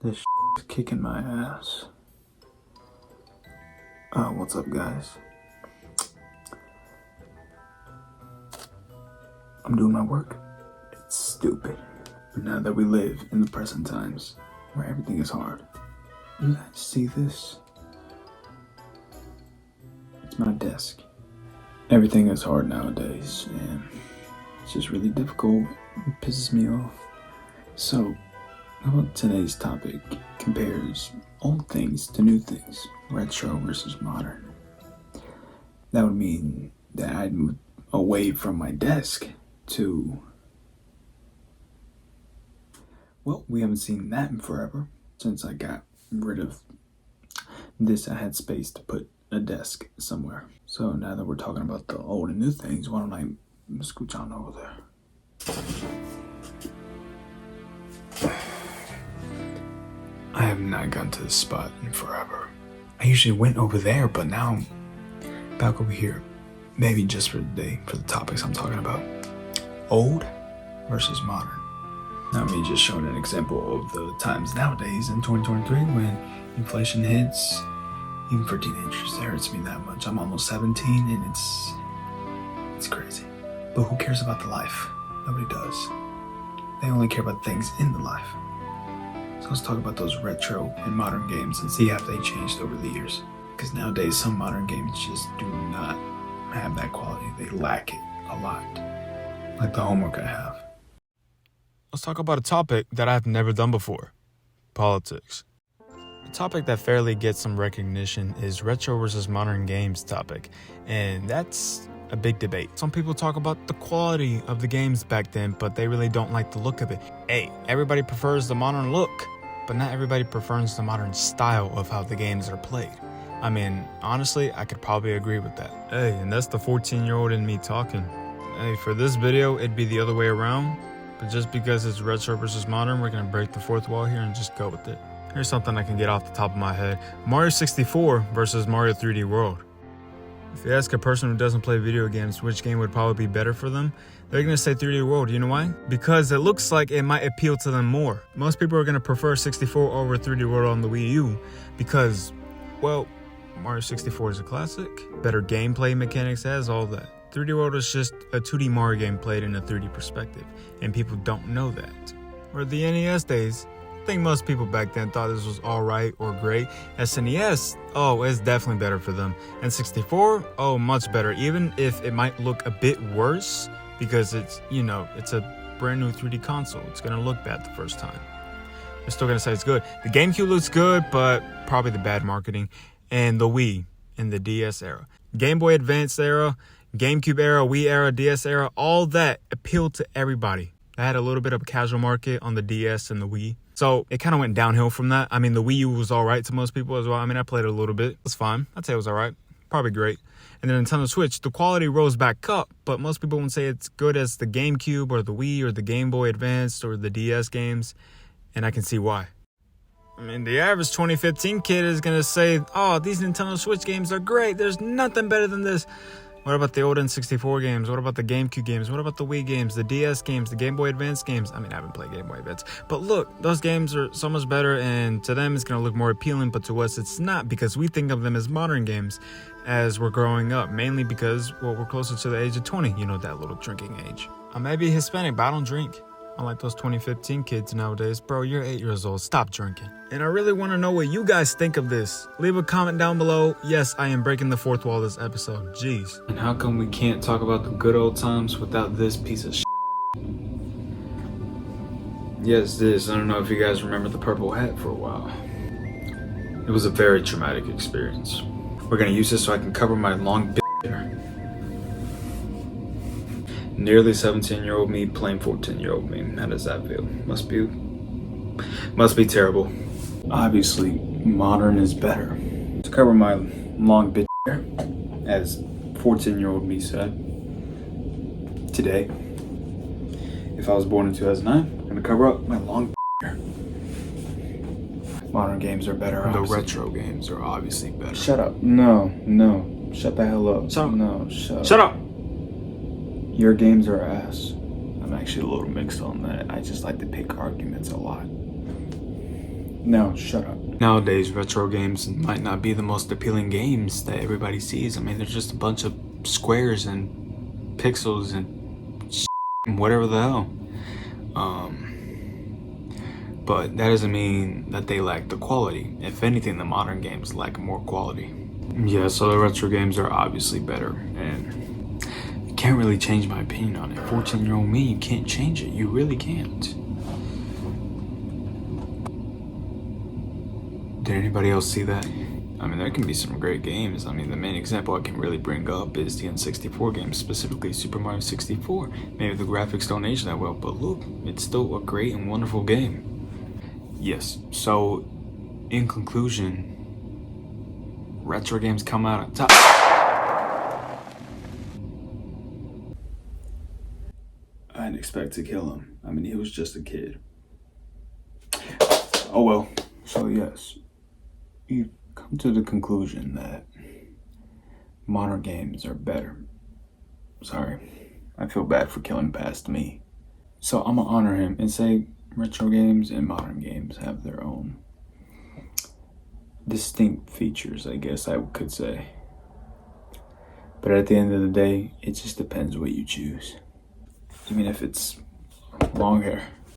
This is kicking my ass. What's up, guys? I'm doing my work. It's stupid. But now that we live in the present times, where everything is hard, you guys see this? It's my desk. Everything is hard nowadays, and it's just really difficult. It pisses me off. So, how about today's topic compares old things to new things, retro versus modern. That would mean that I'd move away from my desk to, well, we haven't seen that in forever. Since I got rid of this, I had space to put a desk somewhere. So now that we're talking about the old and new things, why don't I scooch on over there? I have not gone to this spot in forever. I usually went over there, but now I'm back over here. Maybe just for the day, for the topics I'm talking about. Old versus modern. Now me just showing an example of the times nowadays in 2023 when inflation hits. Even for teenagers, it hurts me that much. I'm almost 17 and it's crazy. But who cares about the life? Nobody does. They only care about things in the life. So let's talk about those retro and modern games and see how they changed over the years. Because nowadays some modern games just do not have that quality. They lack it a lot. Like the homework I have. Let's talk about a topic that I've never done before. Politics. A topic that fairly gets some recognition is retro versus modern games topic. And that's a big debate. Some people talk about the quality of the games back then, but they really don't like the look of it. Hey, everybody prefers the modern look, but not everybody prefers the modern style of how the games are played. I mean, honestly, I could probably agree with that. Hey, and that's the 14-year-old in me talking. Hey, for this video, it'd be the other way around, but just because it's retro versus modern, we're gonna break the fourth wall here and just go with it. Here's something I can get off the top of my head. Mario 64 versus Mario 3D World. If you ask a person who doesn't play video games which game would probably be better for them, they're gonna say 3D World. You know why? Because it looks like it might appeal to them more. Most people are gonna prefer 64 over 3D World on the Wii U because, well, Mario 64 is a classic. Better gameplay mechanics, has all that. 3D World is just a 2D Mario game played in a 3D perspective, and people don't know that. Or the NES days, I think most people back then thought this was alright or great. SNES, oh, it's definitely better for them. And 64, oh, much better, even if it might look a bit worse because it's, you know, it's a brand new 3D console. It's gonna look bad the first time. I'm still gonna say it's good. The GameCube looks good, but probably the bad marketing. And the Wii and the DS era. Game Boy Advance era, GameCube era, Wii era, DS era, all that appealed to everybody. I had a little bit of a casual market on the DS and the Wii. So it kind of went downhill from that. I mean, the Wii U was all right to most people as well. I mean, I played it a little bit. It was fine. I'd say it was all right. Probably great. And then Nintendo Switch, the quality rose back up, but most people wouldn't say it's good as the GameCube or the Wii or the Game Boy Advance or the DS games. And I can see why. I mean, the average 2015 kid is going to say, oh, these Nintendo Switch games are great. There's nothing better than this. What about the old N64 games? What about the GameCube games? What about the Wii games, the DS games, the Game Boy Advance games? I mean, I haven't played Game Boy Advance. But look, those games are so much better, and to them it's going to look more appealing, but to us it's not, because we think of them as modern games as we're growing up, mainly because, well, we're closer to the age of 20, you know, that little drinking age. I may be Hispanic, but I don't drink. Unlike those 2015 kids nowadays. Bro, you're 8 years old. Stop drinking. And I really want to know what you guys think of this. Leave a comment down below. Yes, I am breaking the fourth wall this episode. Jeez. And how come we can't talk about the good old times without this piece of shit? Yes, this. I don't know if you guys remember the purple hat for a while. It was a very traumatic experience. We're gonna use this so I can cover my long hair. Nearly 17-year-old me playing 14-year-old me. How does that feel? Must be terrible. Obviously, modern is better. To cover my long bitch hair, as 14-year-old me said, today, if I was born in 2009, I'm gonna cover up my long hair. Modern games are better. The obviously. retro games are obviously better. Shut up. No. Shut the hell up. Shut up. No, shut up. Your games are ass. I'm actually a little mixed on that. I just like to pick arguments a lot. Now, shut up. Nowadays, retro games might not be the most appealing games that everybody sees. I mean, they're just a bunch of squares and pixels and whatever the hell. But that doesn't mean that they lack the quality. If anything, the modern games lack more quality. Yeah, so the retro games are obviously better, and you can't really change my opinion on it. 14-year-old me, you can't change it. You really can't. Did anybody else see that? I mean, there can be some great games. I mean, the main example I can really bring up is the N64 games, specifically Super Mario 64. Maybe the graphics don't age that well, but look, it's still a great and wonderful game. Yes, so in conclusion, retro games come out on top. I didn't expect to kill him. I mean, he was just a kid. Oh well. So yes, you've come to the conclusion that modern games are better. Sorry, I feel bad for killing past me. So I'm gonna honor him and say retro games and modern games have their own distinct features, I guess I could say. But at the end of the day, it just depends what you choose. Even if it's long hair.